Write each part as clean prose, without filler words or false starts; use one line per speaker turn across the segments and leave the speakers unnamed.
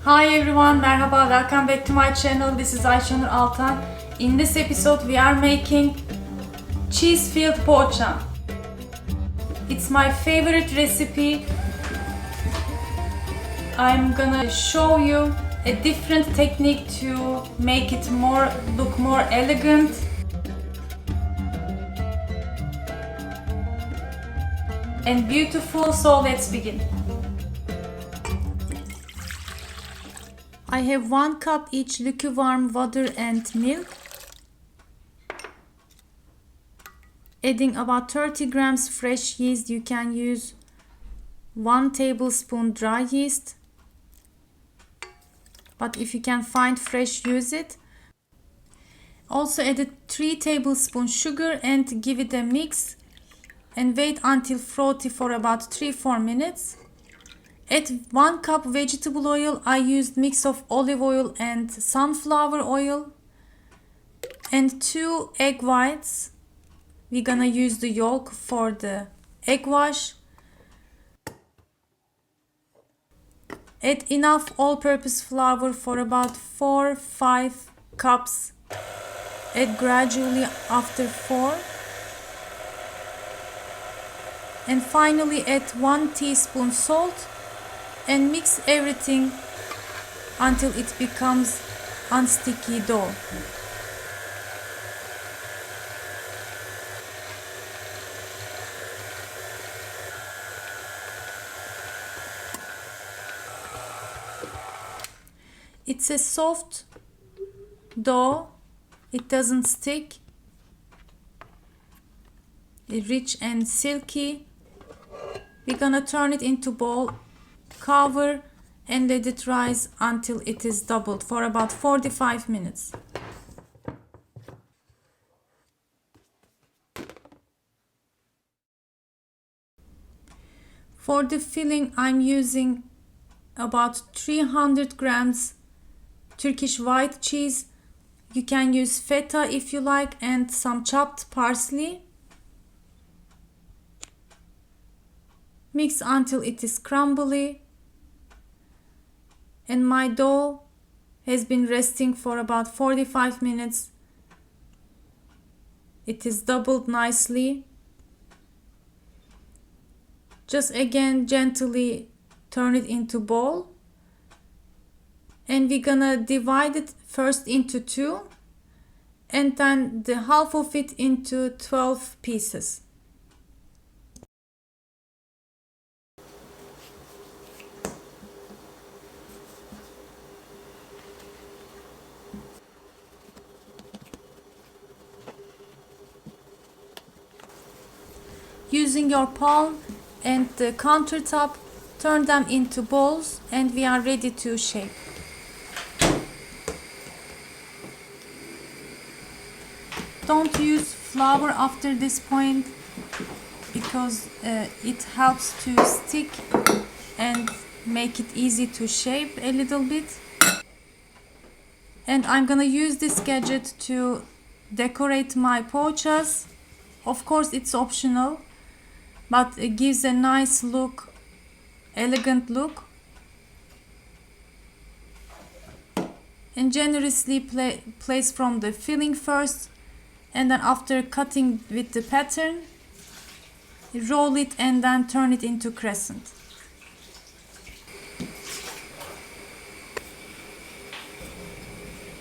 Hi everyone, merhaba, welcome back to my channel. This is Ayşenur Altan. In this episode we are making cheese-filled poğaça. It's my favorite recipe. I'm gonna show you a different technique to make it look more elegant. And beautiful, so let's begin. I have 1 cup each lukewarm water and milk. Adding about 30 grams fresh yeast. You can use 1 tablespoon dry yeast. But if you can find fresh, use it. Also added 3 tablespoons sugar and give it a mix. And wait until frothy for about 3-4 minutes. Add 1 cup vegetable oil. I used mix of olive oil and sunflower oil. And 2 egg whites. We're gonna use the yolk for the egg wash. Add enough all-purpose flour for about 4-5 cups. Add gradually after 4. And finally add 1 teaspoon salt and mix everything until it becomes unsticky dough. It's a soft dough, it doesn't stick, rich and silky. We're gonna turn it into bowl, cover and let it rise until it is doubled for about 45 minutes. For the filling, I'm using about 300 grams Turkish white cheese. You can use feta if you like, and some chopped parsley. Mix until it is crumbly. And my dough has been resting for about 45 minutes. It is doubled nicely. Just again gently turn it into bowl. And we're gonna divide it first into 2 and then the half of it into 12 pieces. Using your palm and the countertop, turn them into balls and we are ready to shape. Don't use flour after this point because it helps to stick and make it easy to shape a little bit. And I'm gonna use this gadget to decorate my poğaças. Of course it's optional, but it gives a nice look, elegant look. And generously place from the filling first. And then after cutting with the pattern, roll it and then turn it into crescent.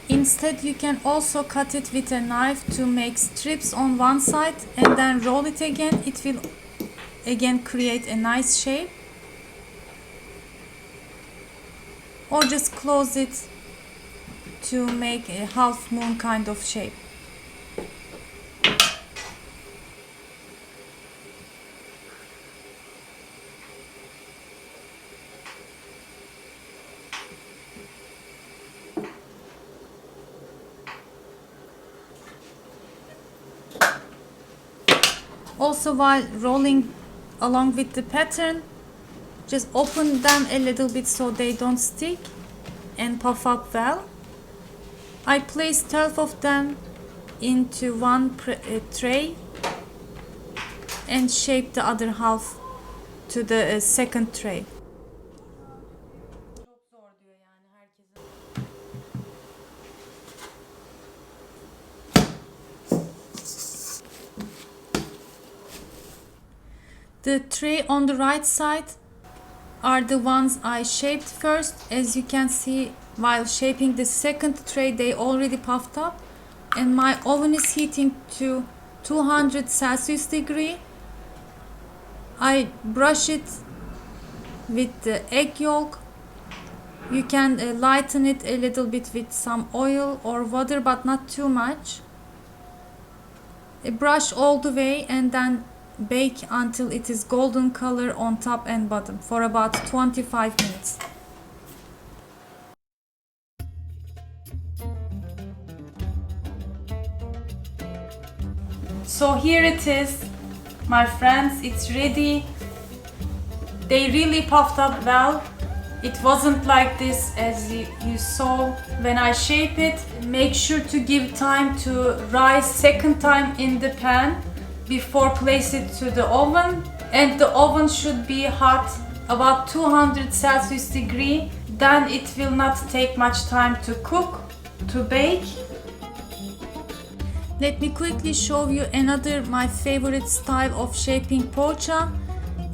Instead, you can also cut it with a knife to make strips on one side and then roll it again. It will again create a nice shape. Or just close it to make a half moon kind of shape. Also, while rolling along with the pattern, just open them a little bit so they don't stick and puff up well. I placed 12 of them into one tray and shaped the other half to the second tray.
Çok zor diyor yani.
The tray on the right side are the ones I shaped first. As you can see, while shaping the second tray, they already puffed up. And my oven is heating to 200 Celsius degree. I brush it with the egg yolk. You can lighten it a little bit with some oil or water, but not too much. Brush all the way and then bake until it is golden color on top and bottom for about 25 minutes. So here it is, my friends, it's ready. They really puffed up well. It wasn't like this as you saw when I shape it. Make sure to give time to rise second time in the pan before place it to the oven. And the oven should be hot, about 200 Celsius degree. Then it will not take much time to cook, to bake. Let me quickly show you another my favorite style of shaping pogacha.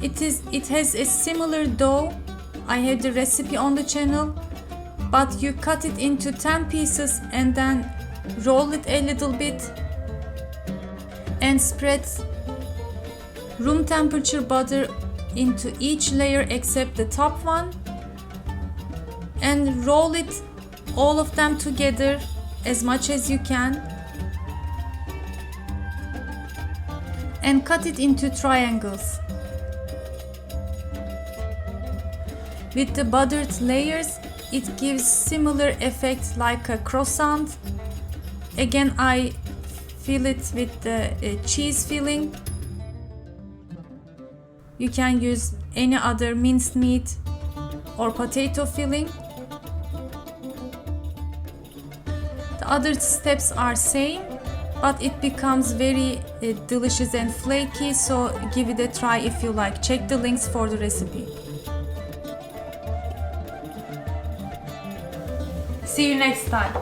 It has a similar dough. I have the recipe on the channel, but you cut it into 10 pieces and then roll it a little bit and spread room temperature butter into each layer except the top one, and roll it all of them together as much as you can and cut it into triangles. With the buttered layers, it gives similar effect like a croissant. Again, I fill it with the cheese filling. You can use any other minced meat or potato filling. The other steps are same, but it becomes very delicious and flaky, so give it a try if you like. Check the links for the recipe. See you next time.